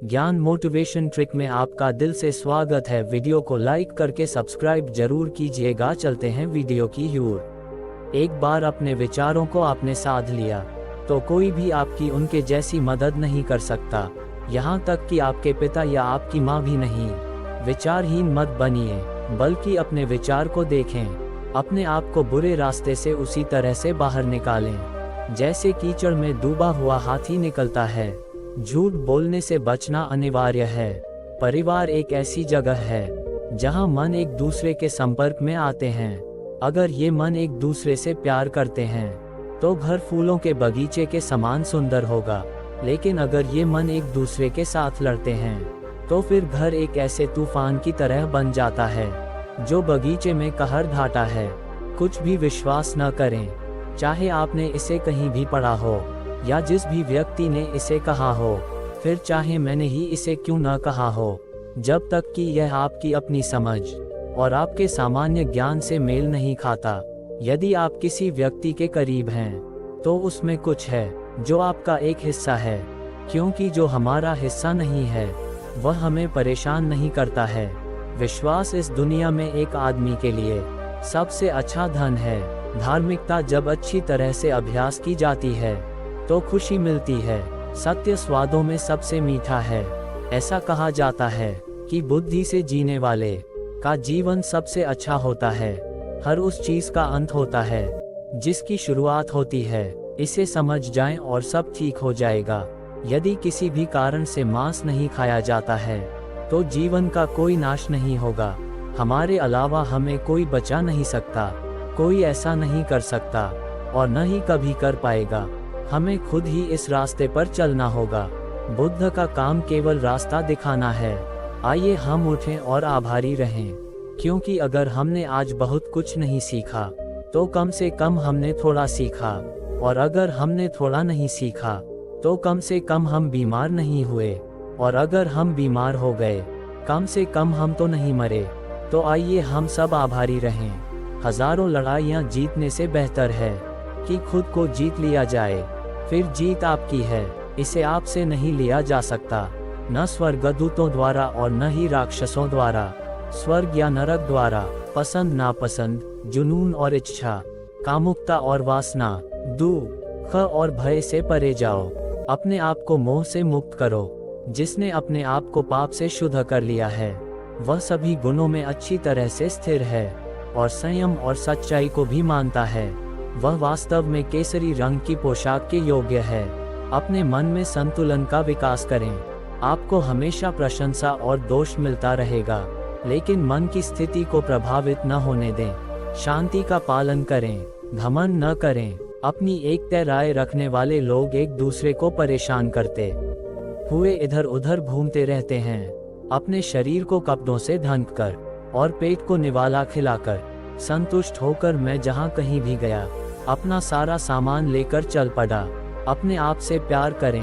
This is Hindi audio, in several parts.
ज्ञान मोटिवेशन ट्रिक में आपका दिल से स्वागत है। वीडियो को लाइक करके सब्सक्राइब जरूर कीजिएगा। चलते हैं वीडियो की ओर। एक बार अपने विचारों को आपने साध लिया तो कोई भी आपकी उनके जैसी मदद नहीं कर सकता, यहाँ तक कि आपके पिता या आपकी माँ भी नहीं। विचारहीन मत बनिए, बल्कि अपने विचार को देखें। अपने आप को बुरे रास्ते से उसी तरह से बाहर निकालें जैसे कीचड़ में डूबा हुआ हाथी निकलता है। झूठ बोलने से बचना अनिवार्य है। परिवार एक ऐसी जगह है जहां मन एक दूसरे के संपर्क में आते हैं। अगर ये मन एक दूसरे से प्यार करते हैं तो घर फूलों के बगीचे के समान सुंदर होगा। लेकिन अगर ये मन एक दूसरे के साथ लड़ते हैं तो फिर घर एक ऐसे तूफान की तरह बन जाता है जो बगीचे में कहर ढाता है। कुछ भी विश्वास न करें, चाहे आपने इसे कहीं भी पढ़ा हो या जिस भी व्यक्ति ने इसे कहा हो, फिर चाहे मैंने ही इसे क्यों न कहा हो, जब तक कि यह आपकी अपनी समझ और आपके सामान्य ज्ञान से मेल नहीं खाता। यदि आप किसी व्यक्ति के करीब हैं तो उसमें कुछ है जो आपका एक हिस्सा है, क्योंकि जो हमारा हिस्सा नहीं है वह हमें परेशान नहीं करता है। विश्वास इस दुनिया में एक आदमी के लिए सबसे अच्छा धन है। धार्मिकता जब अच्छी तरह से अभ्यास की जाती है तो खुशी मिलती है। सत्य स्वादों में सबसे मीठा है। ऐसा कहा जाता है कि बुद्धि से जीने वाले का जीवन सबसे अच्छा होता है। हर उस चीज का अंत होता है जिसकी शुरुआत होती है। इसे समझ जाएं और सब ठीक हो जाएगा। यदि किसी भी कारण से मांस नहीं खाया जाता है तो जीवन का कोई नाश नहीं होगा। हमारे अलावा हमें कोई बचा नहीं सकता, कोई ऐसा नहीं कर सकता और न ही कभी कर पाएगा। हमें खुद ही इस रास्ते पर चलना होगा। बुद्ध का काम केवल रास्ता दिखाना है। आइए हम उठें और आभारी रहें, क्योंकि अगर हमने आज बहुत कुछ नहीं सीखा तो कम से कम हमने थोड़ा सीखा, और अगर हमने थोड़ा नहीं सीखा तो कम से कम हम बीमार नहीं हुए, और अगर हम बीमार हो गए कम से कम हम तो नहीं मरे। तो आइए हम सब आभारी रहें। हजारों लड़ाइयाँ जीतने से बेहतर है कि खुद को जीत लिया जाए। फिर जीत आपकी है, इसे आपसे नहीं लिया जा सकता, न स्वर्गदूतों द्वारा और न ही राक्षसों द्वारा, स्वर्ग या नरक द्वारा। पसंद नापसंद, जुनून और इच्छा, कामुकता और वासना, दुख और भय से परे जाओ। अपने आप को मोह से मुक्त करो। जिसने अपने आप को पाप से शुद्ध कर लिया है वह सभी गुणों में अच्छी तरह से स्थिर है और संयम और सच्चाई को भी मानता है। वह वास्तव में केसरी रंग की पोशाक के योग्य है। अपने मन में संतुलन का विकास करें। आपको हमेशा प्रशंसा और दोष मिलता रहेगा, लेकिन मन की स्थिति को प्रभावित न होने दें। शांति का पालन करें, घमंड न करें। अपनी एक तय राय रखने वाले लोग एक दूसरे को परेशान करते हुए इधर उधर घूमते रहते हैं। अपने शरीर को कपड़ों से ढक कर और पेट को निवाला खिलाकर संतुष्ट होकर मैं जहां कहीं भी गया अपना सारा सामान लेकर चल पड़ा। अपने आप से प्यार करें।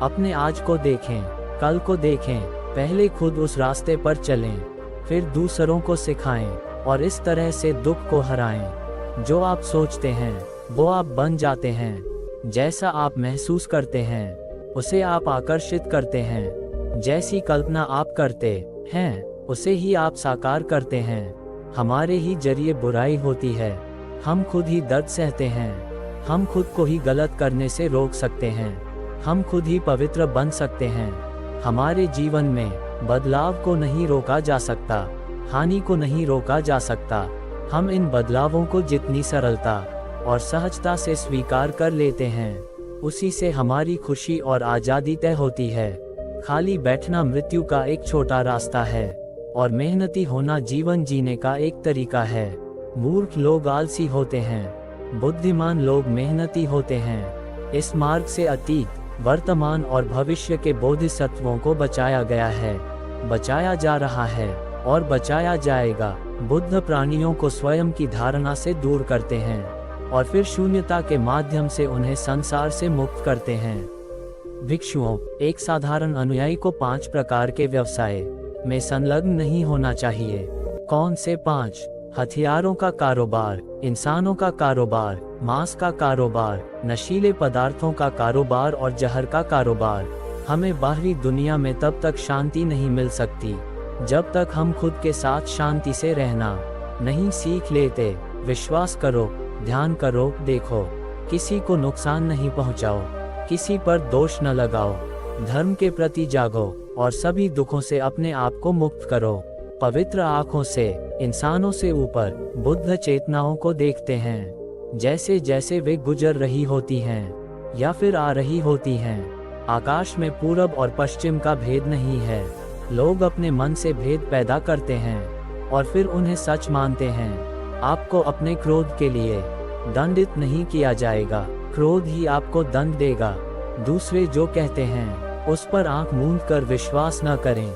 अपने आज को देखें, कल को देखें। पहले खुद उस रास्ते पर चलें, फिर दूसरों को सिखाएं और इस तरह से दुख को हराएं। जो आप सोचते हैं वो आप बन जाते हैं। जैसा आप महसूस करते हैं उसे आप आकर्षित करते हैं। जैसी कल्पना आप करते हैं उसे ही आप साकार करते हैं। हमारे ही जरिए बुराई होती है। हम खुद ही दर्द सहते हैं। हम खुद को ही गलत करने से रोक सकते हैं। हम खुद ही पवित्र बन सकते हैं। हमारे जीवन में बदलाव को नहीं रोका जा सकता, हानि को नहीं रोका जा सकता। हम इन बदलावों को जितनी सरलता और सहजता से स्वीकार कर लेते हैं, उसी से हमारी खुशी और आज़ादी तय होती है। खाली बैठना मृत्यु का एक छोटा रास्ता है और मेहनती होना जीवन जीने का एक तरीका है। मूर्ख लोग आलसी होते हैं, बुद्धिमान लोग मेहनती होते हैं। इस मार्ग से अतीत, वर्तमान और भविष्य के बोधिसत्वों को बचाया गया है, बचाया जा रहा है और बचाया जाएगा। बुद्ध प्राणियों को स्वयं की धारणा से दूर करते हैं और फिर शून्यता के माध्यम से उन्हें संसार से मुक्त करते हैं। भिक्षुओं, एक साधारण अनुयायी को 5 प्रकार के व्यवसाय में संलग्न नहीं होना चाहिए। कौन से 5? हथियारों का कारोबार, इंसानों का कारोबार, मांस का कारोबार, नशीले पदार्थों का कारोबार और जहर का कारोबार। हमें बाहरी दुनिया में तब तक शांति नहीं मिल सकती जब तक हम खुद के साथ शांति से रहना नहीं सीख लेते। विश्वास करो, ध्यान करो, देखो, किसी को नुकसान नहीं पहुंचाओ, किसी पर दोष न लगाओ, धर्म के प्रति जागो और सभी दुखों से अपने आप को मुक्त करो। पवित्र आँखों से इंसानों से ऊपर बुद्ध चेतनाओं को देखते हैं, जैसे जैसे वे गुजर रही होती हैं या फिर आ रही होती हैं। आकाश में पूरब और पश्चिम का भेद नहीं है। लोग अपने मन से भेद पैदा करते हैं और फिर उन्हें सच मानते हैं। आपको अपने क्रोध के लिए दंडित नहीं किया जाएगा, क्रोध ही आपको दंड देगा। दूसरे जो कहते हैं उस पर आंख मूंद कर विश्वास न करें।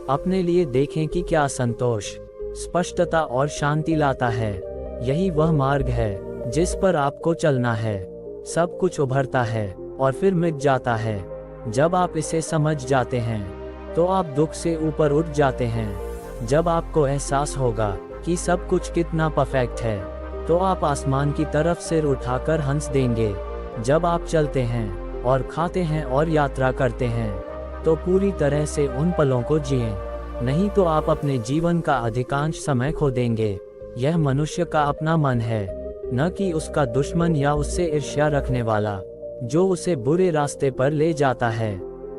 अपने लिए देखें कि क्या संतोष, स्पष्टता और शांति लाता है। यही वह मार्ग है जिस पर आपको चलना है। सब कुछ उभरता है और फिर मिट जाता है। जब आप इसे समझ जाते हैं तो आप दुख से ऊपर उठ जाते हैं। जब आपको एहसास होगा कि सब कुछ कितना परफेक्ट है तो आप आसमान की तरफ सिर उठाकर हंस देंगे। जब आप चलते हैं और खाते हैं और यात्रा करते हैं तो पूरी तरह से उन पलों को जिएं, नहीं तो आप अपने जीवन का अधिकांश समय खो देंगे। यह मनुष्य का अपना मन है, न कि उसका दुश्मन या उससे ईर्ष्या रखने वाला जो उसे बुरे रास्ते पर ले जाता है।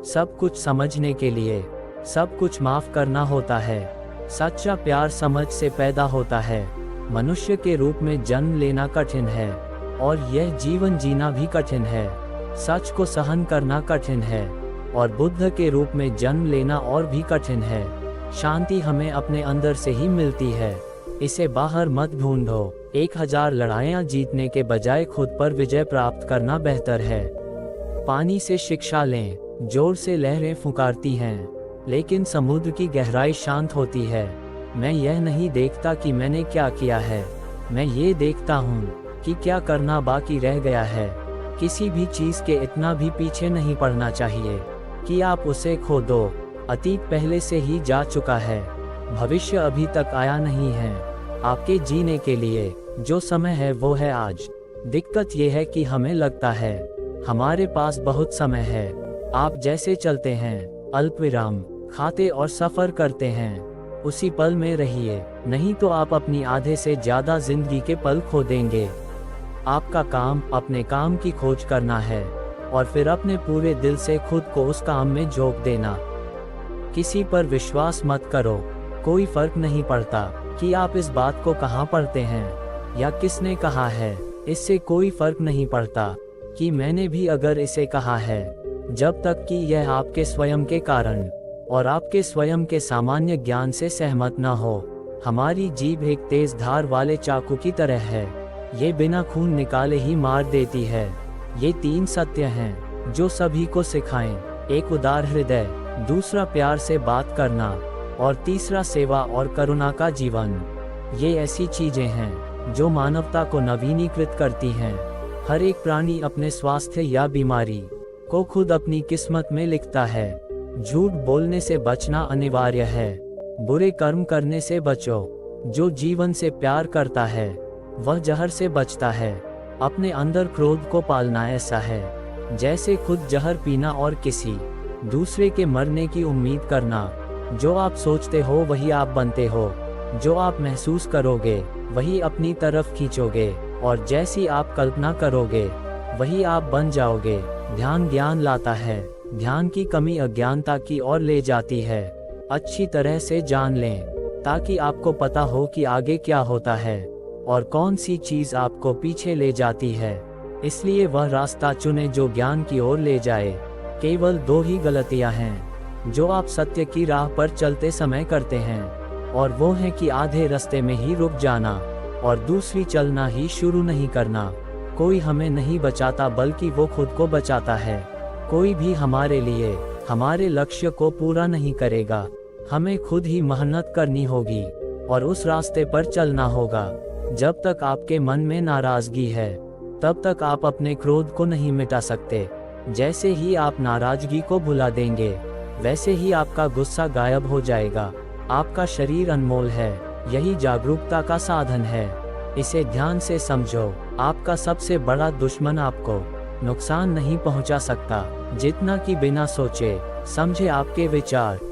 सब कुछ समझने के लिए सब कुछ माफ करना होता है। सच्चा प्यार समझ से पैदा होता है। मनुष्य के रूप में जन्म लेना कठिन है और यह जीवन जीना भी कठिन है। सच को सहन करना कठिन है और बुद्ध के रूप में जन्म लेना और भी कठिन है। शांति हमें अपने अंदर से ही मिलती है, इसे बाहर मत ढूंढो। 1000 लड़ाइयाँ जीतने के बजाय खुद पर विजय प्राप्त करना बेहतर है। पानी से शिक्षा लें, जोर से लहरें फुकारती हैं लेकिन समुद्र की गहराई शांत होती है। मैं यह नहीं देखता कि मैंने क्या किया है, मैं ये देखता हूँ कि क्या करना बाकी रह गया है। किसी भी चीज़ के इतना भी पीछे नहीं पड़ना चाहिए कि आप उसे खो दो। अतीत पहले से ही जा चुका है, भविष्य अभी तक आया नहीं है। आपके जीने के लिए जो समय है वो है आज। दिक्कत यह है कि हमें लगता है हमारे पास बहुत समय है। आप जैसे चलते हैं, अल्पविराम खाते और सफर करते हैं, उसी पल में रहिए, नहीं तो आप अपनी आधे से ज्यादा जिंदगी के पल खो देंगे। आपका काम अपने काम की खोज करना है और फिर अपने पूरे दिल से खुद को उस काम में झोंक देना। किसी पर विश्वास मत करो, कोई फर्क नहीं पड़ता कि आप इस बात को कहाँ पढ़ते हैं या किसने कहा है। इससे कोई फर्क नहीं पड़ता कि मैंने भी अगर इसे कहा है, जब तक कि यह आपके स्वयं के कारण और आपके स्वयं के सामान्य ज्ञान से सहमत न हो। हमारी जीभ एक तेज धार वाले चाकू की तरह है, ये बिना खून निकाले ही मार देती है। ये 3 सत्य हैं जो सभी को सिखाएं, एक उदार हृदय, दूसरा प्यार से बात करना और तीसरा सेवा और करुणा का जीवन। ये ऐसी चीजें हैं जो मानवता को नवीनीकृत करती हैं। हर एक प्राणी अपने स्वास्थ्य या बीमारी को खुद अपनी किस्मत में लिखता है। झूठ बोलने से बचना अनिवार्य है, बुरे कर्म करने से बचो। जो जीवन से प्यार करता है वह जहर से बचता है। अपने अंदर क्रोध को पालना ऐसा है जैसे खुद जहर पीना और किसी दूसरे के मरने की उम्मीद करना। जो आप सोचते हो वही आप बनते हो, जो आप महसूस करोगे वही अपनी तरफ खींचोगे और जैसी आप कल्पना करोगे वही आप बन जाओगे। ध्यान ज्ञान लाता है, ध्यान की कमी अज्ञानता की ओर ले जाती है। अच्छी तरह से जान लें ताकि आपको पता हो कि आगे क्या होता है और कौन सी चीज आपको पीछे ले जाती है। इसलिए वह रास्ता चुने जो ज्ञान की ओर ले जाए। केवल 2 ही गलतियां हैं जो आप सत्य की राह पर चलते समय करते हैं, और वो है कि आधे रास्ते में ही रुक जाना और दूसरी चलना ही शुरू नहीं करना। कोई हमें नहीं बचाता बल्कि वो खुद को बचाता है। कोई भी हमारे लिए हमारे लक्ष्य को पूरा नहीं करेगा। हमें खुद ही मेहनत करनी होगी और उस रास्ते पर चलना होगा। जब तक आपके मन में नाराजगी है तब तक आप अपने क्रोध को नहीं मिटा सकते। जैसे ही आप नाराजगी को भुला देंगे वैसे ही आपका गुस्सा गायब हो जाएगा। आपका शरीर अनमोल है, यही जागरूकता का साधन है। इसे ध्यान से समझो। आपका सबसे बड़ा दुश्मन आपको नुकसान नहीं पहुंचा सकता जितना कि बिना सोचे समझे आपके विचार।